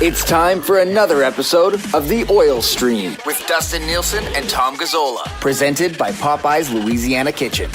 It's time for another episode of The Oil Stream with Dustin Nielson and Tom Gazzola, presented by Popeyes Louisiana Kitchen.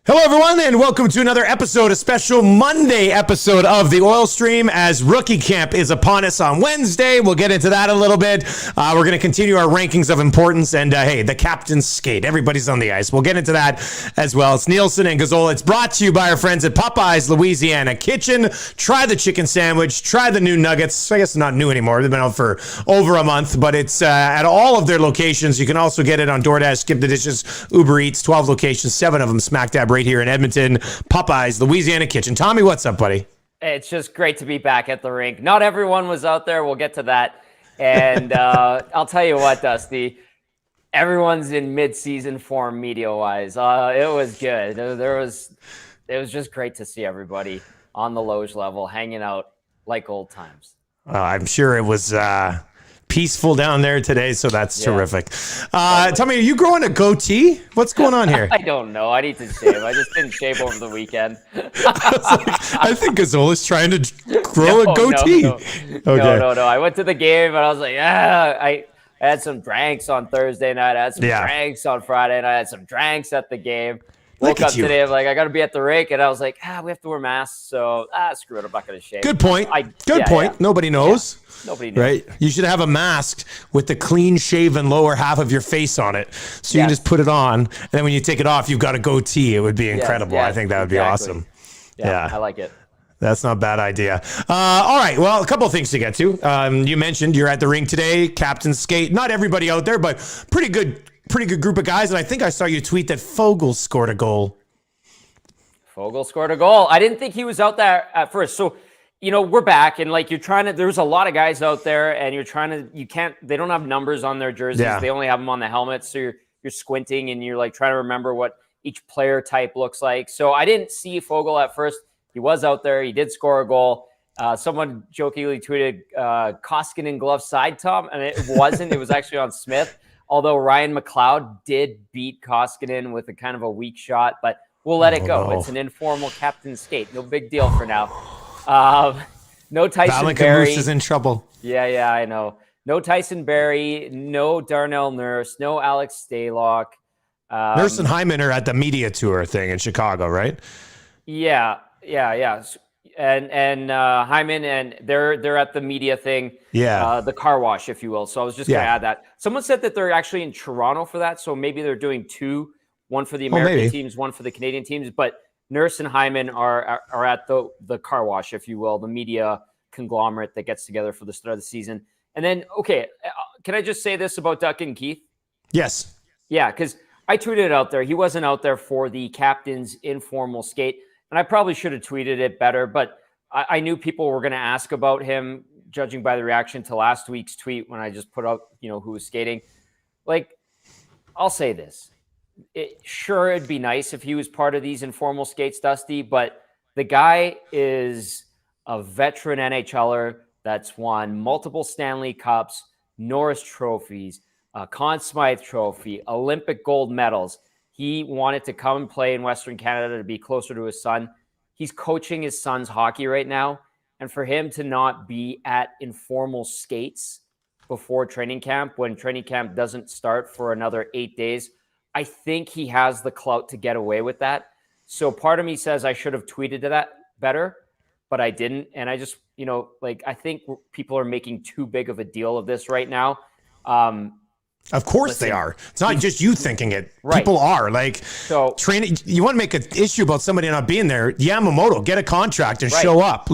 Hello, everyone, and welcome to another episode, a special Monday episode of The Oil Stream as rookie camp is upon us on Wednesday. We'll get into that a little bit. We're going to continue our rankings of importance, and hey, the captain's skate. Everybody's on the ice. We'll get into that as well. It's Nielson and Gazzola. It's brought to you by our friends at Popeyes Louisiana Kitchen. Try the chicken sandwich. Try the new nuggets. I guess not new anymore. They've been out for over a month, but it's at all of their locations. You can also get it on DoorDash, Skip the Dishes, Uber Eats, 12 locations, 7 of them smack dab right here in Edmonton. Popeyes Louisiana Kitchen. Tommy, what's up, buddy? It's just great to be back at the rink. Not everyone was out there. We'll get to that. And I'll tell you what, Dusty, everyone's in mid-season form media-wise. It was good. It was just great to see everybody on the Loge level hanging out like old times. I'm sure it was peaceful down there today, so that's terrific. Tell me, are you growing a goatee? What's going on here? I don't know. I need to shave. I just didn't shave over the weekend. I think Gazzola's trying to grow a goatee. No. Okay. No. I went to the game and I was like, I had some drinks on Thursday night. I had some drinks on Friday night. I had some drinks at the game. Woke up today, I'm like, I got to be at the rink. And I was like, we have to wear masks. So, screw it. I'm not going to shave. Good point. Good point. Yeah. Nobody knows. Yeah. Nobody knows. Right? You should have a mask with the clean-shaven lower half of your face on it. So you can just put it on. And then when you take it off, you've got a goatee. It would be incredible. I think that would be awesome. Yeah, I like it. That's not a bad idea. All right. Well, a couple of things to get to. You mentioned you're at the rink today. Captain skate. Not everybody out there, but pretty good group of guys. And I think I saw you tweet that Fogel scored a goal. Fogel scored a goal. I didn't think he was out there at first. So, we're back and like there's a lot of guys out there and they don't have numbers on their jerseys. Yeah. They only have them on the helmets. So you're squinting and you're like trying to remember what each player type looks like. So I didn't see Fogel at first. He was out there. He did score a goal. Someone jokingly tweeted Koskinen glove side, Tom, and it wasn't. It was actually on Smith. Although Ryan McLeod did beat Koskinen with a kind of a weak shot, but we'll let it go. No. It's an informal captain skate. No big deal for now. No Tyson Barrie. Is in trouble. Yeah, I know. No Tyson Barrie. No Darnell Nurse. No Alex Stalock. Nurse and Hyman are at the media tour thing in Chicago, right? Yeah. And Hyman and they're at the media thing. Yeah. The car wash, if you will. So I was just going to add that. Someone said that they're actually in Toronto for that. So maybe they're doing 2, one for the American teams, one for the Canadian teams. But Nurse and Hyman are at the car wash, if you will, the media conglomerate that gets together for the start of the season. And then, can I just say this about Duncan Keith? Yes. Yeah, because I tweeted it out there. He wasn't out there for the captain's informal skate. And I probably should have tweeted it better, but I knew people were going to ask about him, judging by the reaction to last week's tweet when I just put out, who was skating. Like, I'll say this. It'd be nice if he was part of these informal skates, Dusty, but the guy is a veteran NHLer that's won multiple Stanley Cups, Norris trophies, Conn Smythe trophy, Olympic gold medals. He wanted to come and play in Western Canada to be closer to his son. He's coaching his son's hockey right now. And for him to not be at informal skates before training camp, when training camp doesn't start for another 8 days, I think he has the clout to get away with that. So part of me says I should have tweeted that better, but I didn't. And I just, I think people are making too big of a deal of this right now. Of course they are. It's not just you thinking it. Right. People are training. You want to make an issue about somebody not being there. Yamamoto, get a contract and show up.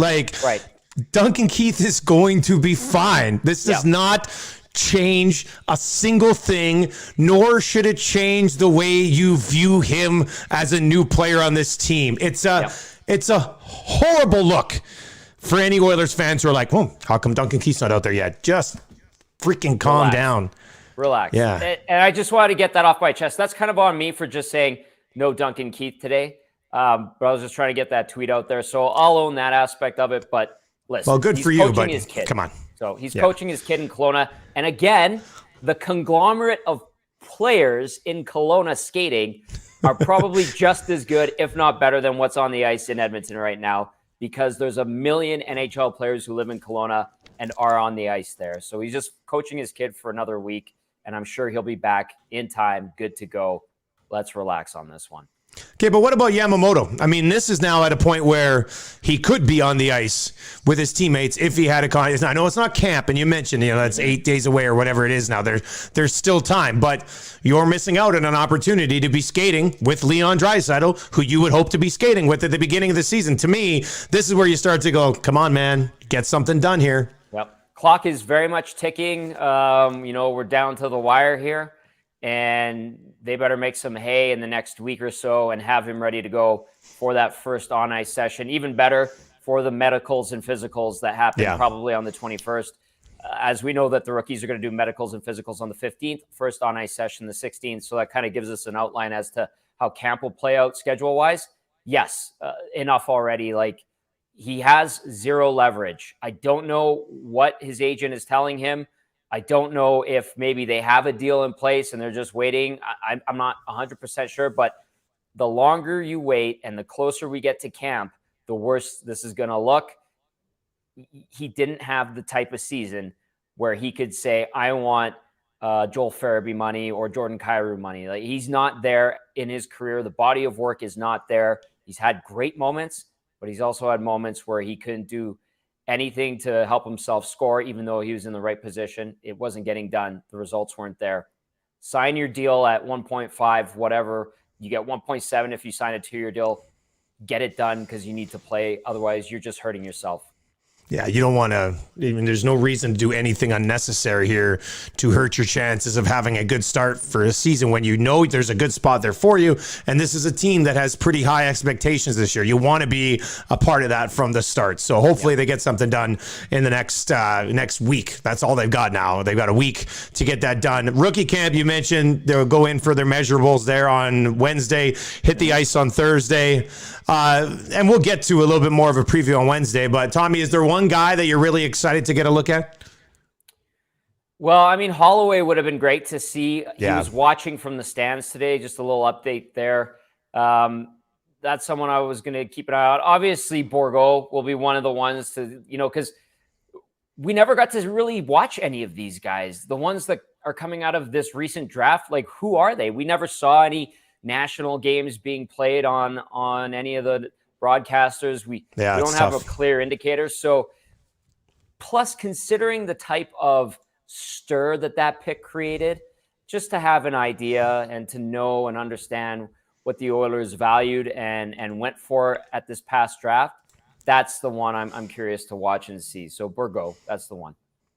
Duncan Keith is going to be fine. This does not change a single thing, nor should it change the way you view him as a new player on this team. It's a horrible look for any Oilers fans who are like, how come Duncan Keith's not out there yet? Just freaking calm down. Relax. Yeah. And I just wanted to get that off my chest. That's kind of on me for just saying no Duncan Keith today. But I was just trying to get that tweet out there. So I'll own that aspect of it. But listen, well, good for you, but come on. So he's coaching his kid in Kelowna. And again, the conglomerate of players in Kelowna skating are probably just as good, if not better, than what's on the ice in Edmonton right now. because there's a million NHL players who live in Kelowna and are on the ice there. So he's just coaching his kid for another week, and I'm sure he'll be back in time, good to go. Let's relax on this one. Okay, but what about Yamamoto? I mean, this is now at a point where he could be on the ice with his teammates if he had a con. I know it's not camp, and you mentioned, that's 8 days away or whatever it is now. There's still time, but you're missing out on an opportunity to be skating with Leon Draisaitl, who you would hope to be skating with at the beginning of the season. To me, this is where you start to go, come on, man, get something done here. Yep. Clock is very much ticking. We're down to the wire here, and they better make some hay in the next week or so and have him ready to go for that first on-ice session. Even better for the medicals and physicals that happen probably on the 21st. As we know that the rookies are going to do medicals and physicals on the 15th, first on-ice session the 16th. So that kind of gives us an outline as to how camp will play out schedule-wise. Yes, enough already. Like, he has zero leverage. I don't know what his agent is telling him. I don't know if maybe they have a deal in place and they're just waiting. I'm not 100% sure, but the longer you wait and the closer we get to camp, the worse this is going to look. He didn't have the type of season where he could say, I want Joel Farabee money or Jordan Kyrou money. Like, he's not there in his career. The body of work is not there. He's had great moments, but he's also had moments where he couldn't do anything to help himself score, even though he was in the right position. It wasn't getting done. The results weren't there. Sign your deal at 1.5, whatever. You get 1.7 if you sign a 2-year deal. Get it done because you need to play. Otherwise, you're just hurting yourself. Yeah, you don't want to, there's no reason to do anything unnecessary here to hurt your chances of having a good start for a season when you know there's a good spot there for you. And this is a team that has pretty high expectations this year. You want to be a part of that from the start. So hopefully they get something done in the next week. That's all they've got now. They've got a week to get that done. Rookie camp, you mentioned they'll go in for their measurables there on Wednesday, hit the ice on Thursday. And we'll get to a little bit more of a preview on Wednesday. But Tommy, is there one guy that you're really excited to get a look at? Well, I mean, Holloway would have been great to see. He was watching from the stands today. Just a little update there. That's someone I was going to keep an eye on. Obviously, Bourgault will be one of the ones to, because we never got to really watch any of these guys. The ones that are coming out of this recent draft, like, who are they? We never saw any national games being played on any of the broadcasters. We don't have a clear indicator. So plus, considering the type of stir that pick created, just to have an idea and to know and understand what the Oilers valued and went for at this past draft, that's the one I'm curious to watch and see. So Bourgault, that's the one.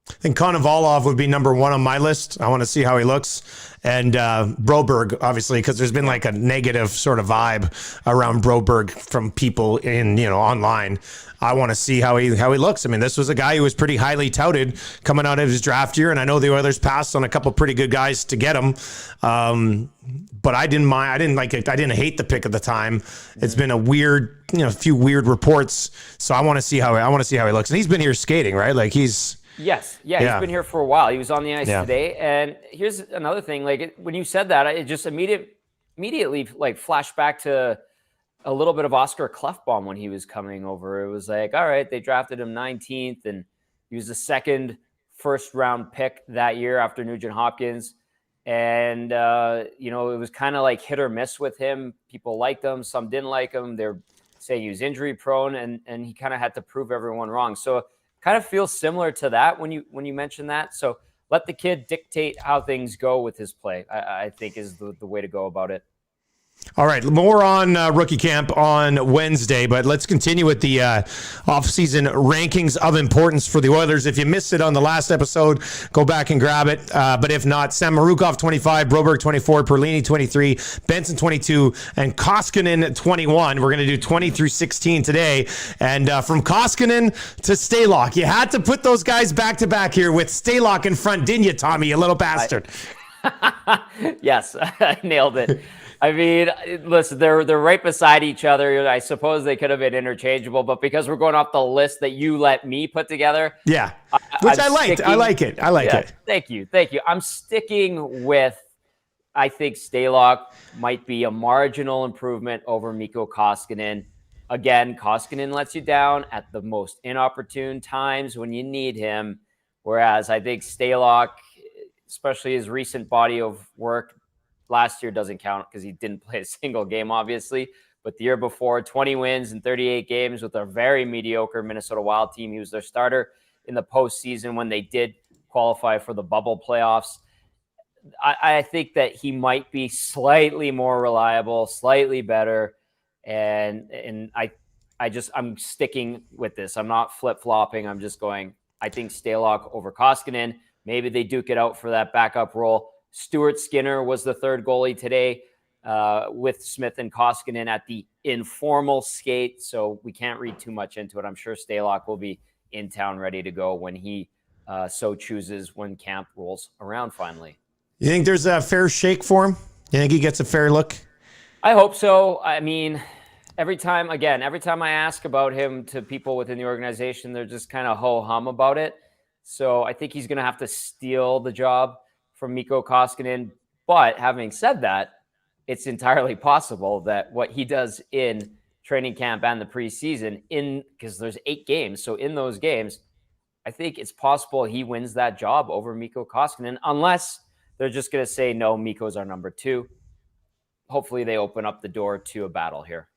I think Konovalov would be number one on my list. I want to see how he looks. And Broberg, obviously, because there's been like a negative sort of vibe around Broberg from people in, online. I want to see how he looks. I mean, this was a guy who was pretty highly touted coming out of his draft year, and I know the Oilers passed on a couple pretty good guys to get him. But I didn't mind. I didn't like it. I didn't hate the pick at the time. It's been a few weird reports. So I want to see how he looks. And he's been here skating, right? Like he's. Yes. Yeah, he's been here for a while. He was on the ice today. And here's another thing. Like, when you said that, it just immediately like flashed back to a little bit of Oscar Klefbom when he was coming over. It was like, all right, they drafted him 19th, and he was the second first-round pick that year after Nugent Hopkins. And, it was kind of like hit or miss with him. People liked him. Some didn't like him. They're saying he was injury-prone, and he kind of had to prove everyone wrong. So kind of feels similar to that when you mention that. So let the kid dictate how things go with his play, I think is the way to go about it. All right, more on rookie camp on Wednesday, but let's continue with the off-season rankings of importance for the Oilers. If you missed it on the last episode, go back and grab it. But if not, Samorukov 25, Broberg 24, Perlini 23, Benson 22, and Koskinen 21. We're going to do 20 through 16 today. And from Koskinen to Stalock, you had to put those guys back-to-back here with Stalock in front, didn't you, Tommy, you little bastard? Yes, I nailed it. I mean, listen, they're right beside each other. I suppose they could have been interchangeable, but because we're going off the list that you let me put together. Yeah, which I liked. I like it. Thank you. I'm sticking with, I think Stalock might be a marginal improvement over Mikko Koskinen. again, Koskinen lets you down at the most inopportune times when you need him. Whereas I think Stalock, especially his recent body of work, last year doesn't count because he didn't play a single game, obviously. But the year before, 20 wins in 38 games with a very mediocre Minnesota Wild team. He was their starter in the postseason when they did qualify for the bubble playoffs. I think that he might be slightly more reliable, slightly better. And I'm sticking with this. I'm not flip-flopping. I'm just going, I think Stalock over Koskinen. Maybe they duke it out for that backup role. Stuart Skinner was the third goalie today with Smith and Koskinen at the informal skate. So we can't read too much into it. I'm sure Stalock will be in town ready to go when he so chooses when camp rolls around finally. You think there's a fair shake for him? You think he gets a fair look? I hope so. I mean, every time I ask about him to people within the organization, they're just kind of ho-hum about it. So I think he's going to have to steal the job from Mikko Koskinen. But having said that, it's entirely possible that what he does in training camp and the preseason, because there's 8 games. So in those games, I think it's possible he wins that job over Mikko Koskinen, unless they're just going to say, no, Mikko's our number 2. Hopefully they open up the door to a battle here.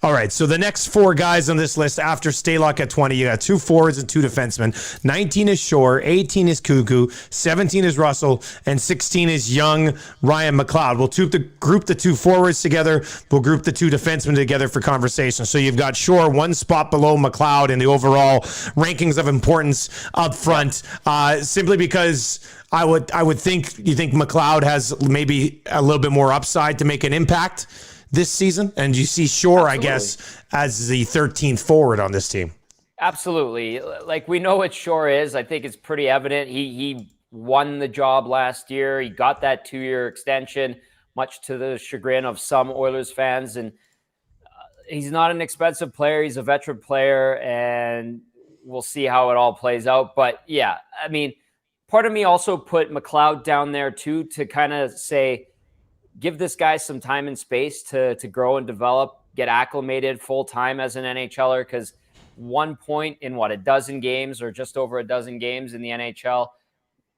All right, so the next 4 guys on this list after Stalock at 20, you got 2 forwards and 2 defensemen. 19 is Shore, 18 is Cuckoo, 17 is Russell, and 16 is young Ryan McLeod. We'll group the 2 forwards together. We'll group the 2 defensemen together for conversation. So you've got Shore 1 spot below McLeod in the overall rankings of importance up front, simply because I would think you think McLeod has maybe a little bit more upside to make an impact this season, and you see Shore, absolutely, I guess, as the 13th forward on this team. Absolutely. Like, we know what Shore is. I think it's pretty evident. He won the job last year. He got that 2-year extension, much to the chagrin of some Oilers fans. And he's not an expensive player. He's a veteran player, and we'll see how it all plays out. But yeah, I mean, part of me also put McLeod down there too, to kind of say, give this guy some time and space to grow and develop, get acclimated full-time as an NHLer, because 1 point in, a dozen games or just over a dozen games in the NHL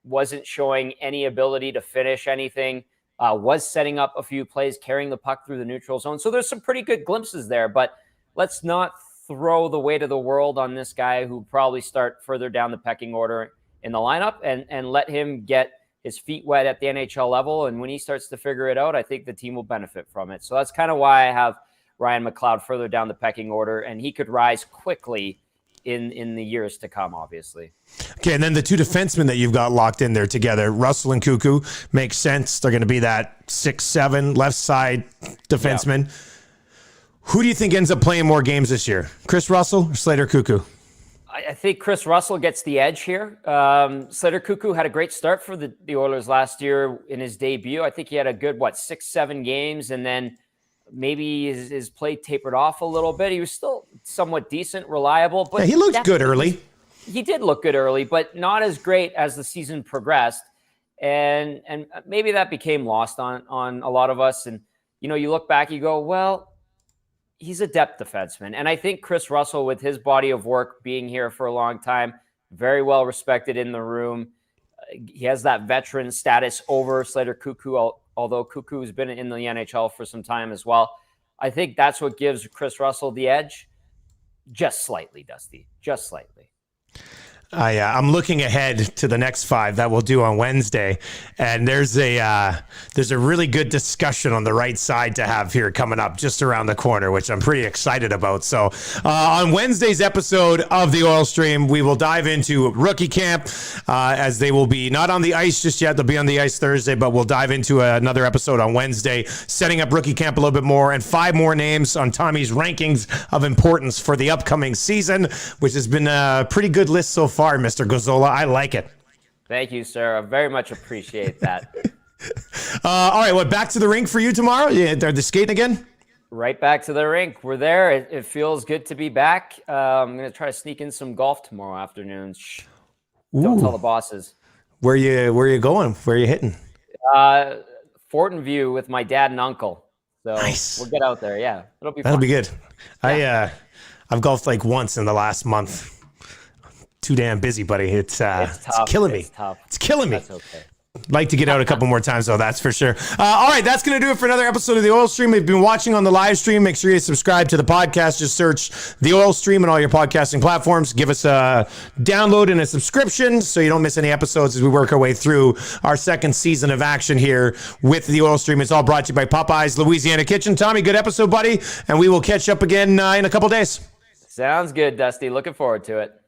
wasn't showing any ability to finish anything, was setting up a few plays, carrying the puck through the neutral zone. So there's some pretty good glimpses there, but let's not throw the weight of the world on this guy who probably start further down the pecking order in the lineup, and let him get his feet wet at the NHL level. And when he starts to figure it out, I think the team will benefit from it. So that's kind of why I have Ryan McLeod further down the pecking order, and he could rise quickly in the years to come, obviously. Okay, and then the 2 defensemen that you've got locked in there together, Russell and Cuckoo, makes sense. They're going to be that 6-7 left side defenseman. Yeah. Who do you think ends up playing more games this year? Chris Russell or Slater Cuckoo? I think Chris Russell gets the edge here. Slater Cuckoo had a great start for the Oilers last year in his debut. I think he had a good, 6-7 games, and then maybe his play tapered off a little bit. He was still somewhat decent, reliable. But yeah, he looked good early. He did look good early, but not as great as the season progressed. And maybe that became lost on a lot of us. And, you look back, you go, well, he's a depth defenseman. And I think Chris Russell, with his body of work, being here for a long time, very well respected in the room. He has that veteran status over Slater Cuckoo, although Cuckoo's been in the NHL for some time as well. I think that's what gives Chris Russell the edge. Just slightly, Dusty. Just slightly. I'm looking ahead to the next 5 that we'll do on Wednesday, and there's a really good discussion on the right side to have here coming up just around the corner, which I'm pretty excited about. So on Wednesday's episode of the Oil Stream, we will dive into rookie camp, as they will be not on the ice just yet. They'll be on the ice Thursday, but we'll dive into another episode on Wednesday, setting up rookie camp a little bit more, and 5 more names on Tommy's rankings of importance for the upcoming season, which has been a pretty good list so far. Mr. Gazzola, I like it. Thank you, sir. I very much appreciate that. All right, back to the rink for you tomorrow? Are they skating again? Right back to the rink. We're there. It feels good to be back. I'm going to try to sneak in some golf tomorrow afternoon. Shh. Don't tell the bosses. Where you going? Where are you hitting? Fortin View with my dad and uncle. So Nice. we'll get out there. Yeah, That'll fun. be good. I've golfed like once in the last month. Too damn busy, buddy. It's killing me. It's killing me. That's okay. Like to get out a couple more times, though, that's for sure. All right, that's going to do it for another episode of The Oil Stream. If you've been watching on the live stream, make sure you subscribe to the podcast. Just search The Oil Stream on all your podcasting platforms. Give us a download and a subscription so you don't miss any episodes as we work our way through our second season of action here with The Oil Stream. It's all brought to you by Popeyes Louisiana Kitchen. Tommy, good episode, buddy, and we will catch up again in a couple days. Sounds good, Dusty. Looking forward to it.